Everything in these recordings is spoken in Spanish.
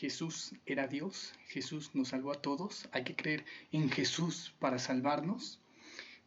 Jesús era Dios, Jesús nos salvó a todos, hay que creer en Jesús para salvarnos.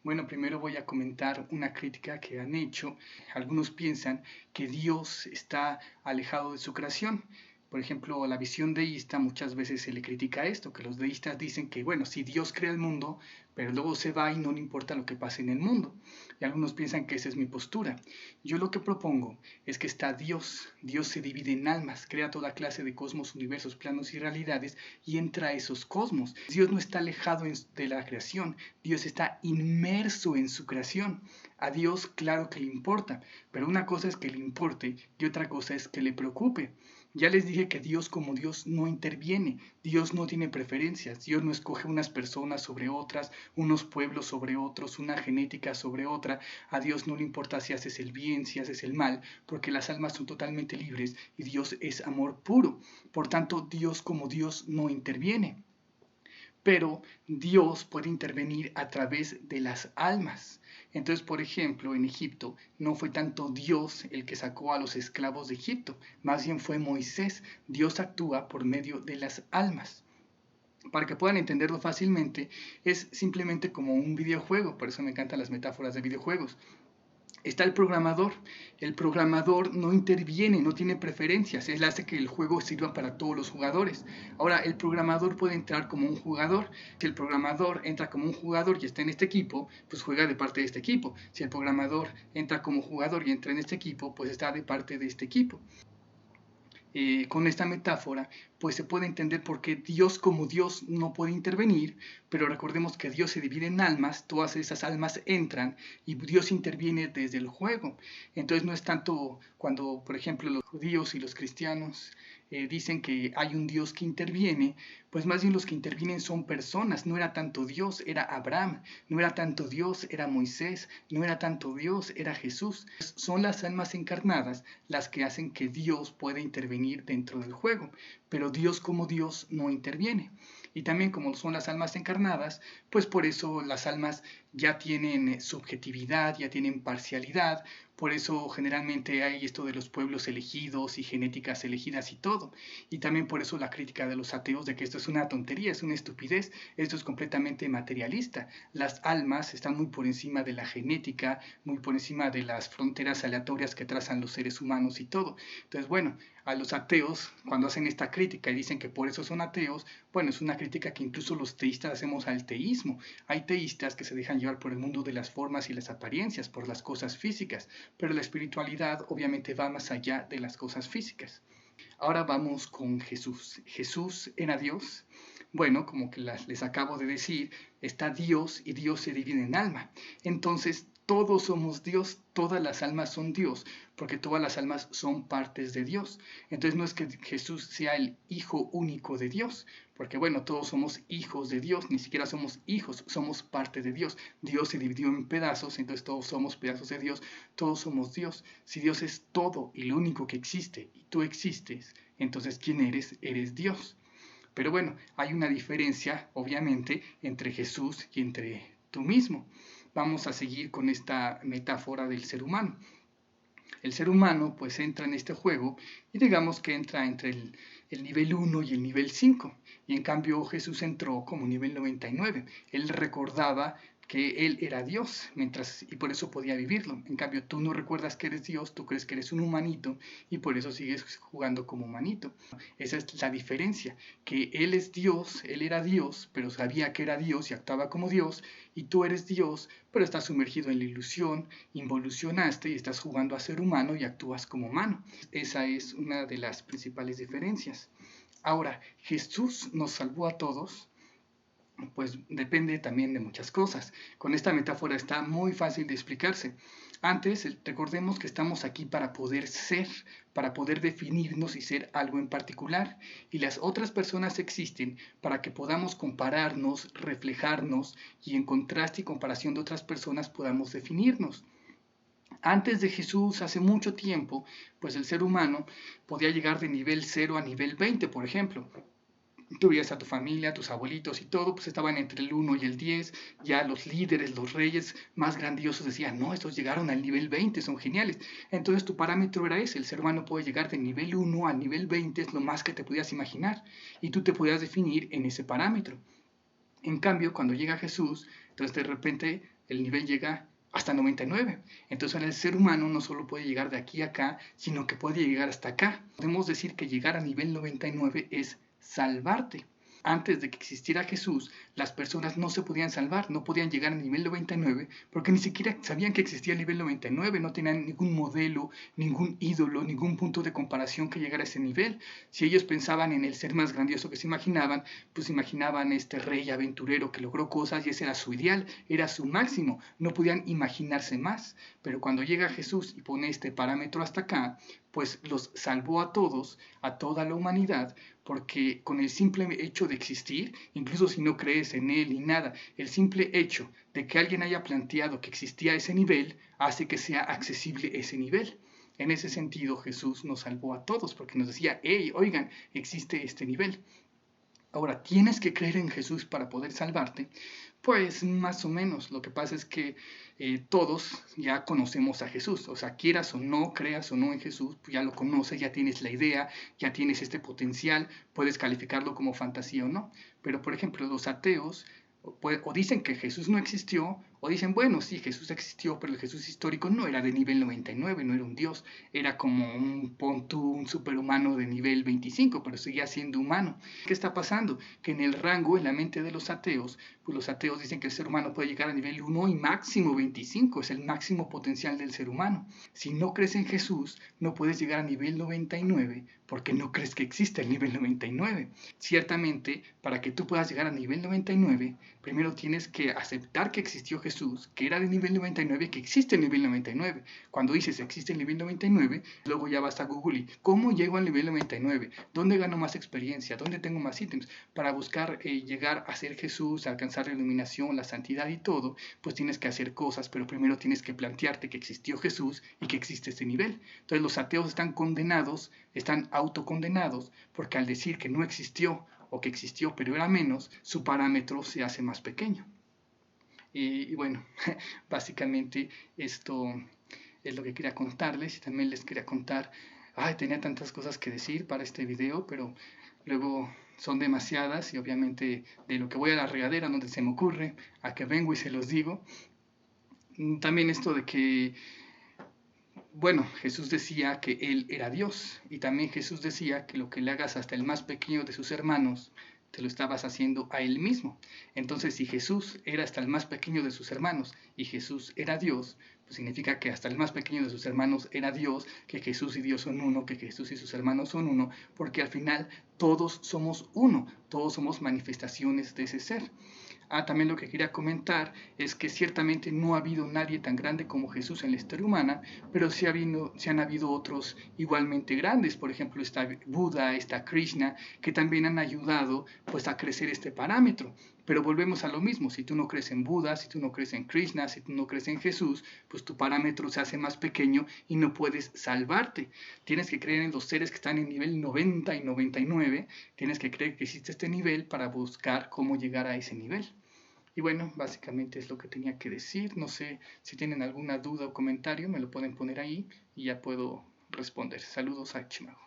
Bueno, primero voy a comentar una crítica que han hecho. Algunos piensan que Dios está alejado de su creación. Por ejemplo, a la visión deísta muchas veces se le critica esto, que los deístas dicen que, bueno, si Dios crea el mundo, pero luego se va y no le importa lo que pase en el mundo. Y algunos piensan que esa es mi postura. Yo lo que propongo es que está Dios. Dios se divide en almas, crea toda clase de cosmos, universos, planos y realidades y entra a esos cosmos. Dios no está alejado de la creación, Dios está inmerso en su creación. A Dios claro que le importa, pero una cosa es que le importe y otra cosa es que le preocupe. Ya les dije que Dios como Dios no interviene, Dios no tiene preferencias, Dios no escoge unas personas sobre otras, unos pueblos sobre otros, una genética sobre otra. A Dios no le importa si haces el bien, si haces el mal, porque las almas son totalmente libres y Dios es amor puro. Por tanto, Dios como Dios no interviene. Pero Dios puede intervenir a través de las almas. Entonces, por ejemplo, en Egipto no fue tanto Dios el que sacó a los esclavos de Egipto, más bien fue Moisés. Dios actúa por medio de las almas. Para que puedan entenderlo fácilmente, es simplemente como un videojuego, por eso me encantan las metáforas de videojuegos. Está el programador no interviene, no tiene preferencias, él hace que el juego sirva para todos los jugadores. Ahora, el programador puede entrar como un jugador, si el programador entra como un jugador y está en este equipo, pues juega de parte de este equipo. Si el programador entra como jugador y entra en este equipo, pues está de parte de este equipo. Con esta metáfora, pues se puede entender por qué Dios como Dios no puede intervenir, pero recordemos que Dios se divide en almas, todas esas almas entran y Dios interviene desde el juego. Entonces no es tanto cuando, por ejemplo, los judíos y los cristianos dicen que hay un Dios que interviene, pues más bien los que intervienen son personas, no era tanto Dios, era Abraham, no era tanto Dios, era Moisés, no era tanto Dios, era Jesús. Son las almas encarnadas las que hacen que Dios pueda intervenir dentro del juego, pero Dios como Dios no interviene. Y también como son las almas encarnadas, pues por eso las almas ya tienen subjetividad, ya tienen parcialidad, por eso generalmente hay esto de los pueblos elegidos y genéticas elegidas y todo. Y también por eso la crítica de los ateos de que esto es una tontería, es una estupidez, esto es completamente materialista. Las almas están muy por encima de la genética, muy por encima de las fronteras aleatorias que trazan los seres humanos y todo. Entonces, bueno, a los ateos, cuando hacen esta crítica y dicen que por eso son ateos, bueno, es una crítica que incluso los teístas hacemos al teísmo. Hay teístas que se dejan llevar por el mundo de las formas y las apariencias, por las cosas físicas, pero la espiritualidad obviamente va más allá de las cosas físicas. Ahora vamos con Jesús. ¿Jesús era Dios? Bueno, como que les acabo de decir, está Dios y Dios se divide en alma. Entonces, todos somos Dios, todas las almas son Dios, porque todas las almas son partes de Dios. Entonces no es que Jesús sea el Hijo único de Dios, porque bueno, todos somos hijos de Dios, ni siquiera somos hijos, somos parte de Dios. Dios se dividió en pedazos, entonces todos somos pedazos de Dios, todos somos Dios. Si Dios es todo y lo único que existe, y tú existes, entonces ¿quién eres? Eres Dios. Pero bueno, hay una diferencia, obviamente, entre Jesús y entre tú mismo. Vamos a seguir con esta metáfora del ser humano. El ser humano pues entra en este juego y digamos que entra entre el nivel 1 y el nivel 5. Y en cambio Jesús entró como nivel 99. Él recordaba que él era Dios, y por eso podía vivirlo. En cambio, tú no recuerdas que eres Dios, tú crees que eres un humanito y por eso sigues jugando como humanito. Esa es la diferencia, que él es Dios, él era Dios, pero sabía que era Dios y actuaba como Dios, y tú eres Dios, pero estás sumergido en la ilusión, involucionaste y estás jugando a ser humano y actúas como humano. Esa es una de las principales diferencias. Ahora, Jesús nos salvó a todos, pues depende también de muchas cosas. Con esta metáfora está muy fácil de explicarse. Antes, recordemos que estamos aquí para poder ser, para poder definirnos y ser algo en particular. Y las otras personas existen para que podamos compararnos, reflejarnos y en contraste y comparación de otras personas podamos definirnos. Antes de Jesús, hace mucho tiempo, pues el ser humano podía llegar de nivel 0 a nivel 20, por ejemplo. tú veías a tu familia, a tus abuelitos y todo, pues estaban entre el 1 y el 10, ya los líderes, los reyes más grandiosos decían, no, estos llegaron al nivel 20, son geniales. Entonces tu parámetro era ese, el ser humano puede llegar de nivel 1 al nivel 20, es lo más que te podías imaginar, y tú te podías definir en ese parámetro. En cambio, cuando llega Jesús, entonces de repente el nivel llega hasta 99. Entonces el ser humano no solo puede llegar de aquí a acá, sino que puede llegar hasta acá. Podemos decir que llegar a nivel 99 es salvarte. Antes de que existiera Jesús, las personas no se podían salvar, no podían llegar al nivel 99 porque ni siquiera sabían que existía el nivel 99, no tenían ningún modelo, ningún ídolo, ningún punto de comparación que llegara a ese nivel. Si ellos pensaban en el ser más grandioso que se imaginaban, pues imaginaban este rey aventurero que logró cosas y ese era su ideal, era su máximo, no podían imaginarse más. Pero cuando llega Jesús y pone este parámetro hasta acá, pues los salvó a todos, a toda la humanidad, porque con el simple hecho de existir, incluso si no crees en él ni nada, el simple hecho de que alguien haya planteado que existía ese nivel, hace que sea accesible ese nivel. En ese sentido, Jesús nos salvó a todos, porque nos decía, hey, oigan, existe este nivel. Ahora, ¿tienes que creer en Jesús para poder salvarte? Pues más o menos. Lo que pasa es que todos ya conocemos a Jesús. O sea, quieras o no, creas o no en Jesús, pues ya lo conoces, ya tienes la idea, ya tienes este potencial, puedes calificarlo como fantasía o no. Pero, por ejemplo, los ateos o dicen que Jesús no existió, o dicen, bueno, sí, Jesús existió, pero el Jesús histórico no era de nivel 99, no era un dios, era como un superhumano de nivel 25, pero seguía siendo humano. ¿Qué está pasando? Que en el rango, en la mente de los ateos, pues los ateos dicen que el ser humano puede llegar a nivel 1 y máximo 25, es el máximo potencial del ser humano. Si no crees en Jesús, no puedes llegar a nivel 99 porque no crees que existe el nivel 99. Ciertamente, para que tú puedas llegar a nivel 99, primero tienes que aceptar que existió Jesús, que era de nivel 99, que existe el nivel 99. Cuando dices existe el nivel 99, luego ya vas a Google y ¿cómo llego al nivel 99? ¿Dónde gano más experiencia? ¿Dónde tengo más ítems? Para buscar llegar a ser Jesús, alcanzar la iluminación, la santidad y todo, pues tienes que hacer cosas, pero primero tienes que plantearte que existió Jesús y que existe este nivel. Entonces los ateos están condenados, están autocondenados, porque al decir que no existió o que existió pero era menos, su parámetro se hace más pequeño. Y bueno, básicamente esto es lo que quería contarles y también les quería contar, tenía tantas cosas que decir para este video, pero luego son demasiadas y obviamente de lo que voy a la regadera donde se me ocurre, a que vengo y se los digo. También esto de que bueno, Jesús decía que Él era Dios y también Jesús decía que lo que le hagas hasta el más pequeño de sus hermanos, te lo estabas haciendo a Él mismo. Entonces, si Jesús era hasta el más pequeño de sus hermanos y Jesús era Dios, pues significa que hasta el más pequeño de sus hermanos era Dios, que Jesús y Dios son uno, que Jesús y sus hermanos son uno, porque al final todos somos uno, todos somos manifestaciones de ese ser. También lo que quería comentar es que ciertamente no ha habido nadie tan grande como Jesús en la historia humana, pero sí han habido otros igualmente grandes. Por ejemplo, está Buda, está Krishna, que también han ayudado pues a crecer este parámetro. Pero volvemos a lo mismo, si tú no crees en Buda, si tú no crees en Krishna, si tú no crees en Jesús, pues tu parámetro se hace más pequeño y no puedes salvarte. Tienes que creer en los seres que están en nivel 90 y 99, tienes que creer que existe este nivel para buscar cómo llegar a ese nivel. Y bueno, básicamente es lo que tenía que decir. No sé si tienen alguna duda o comentario, me lo pueden poner ahí y ya puedo responder. Saludos a Chimago.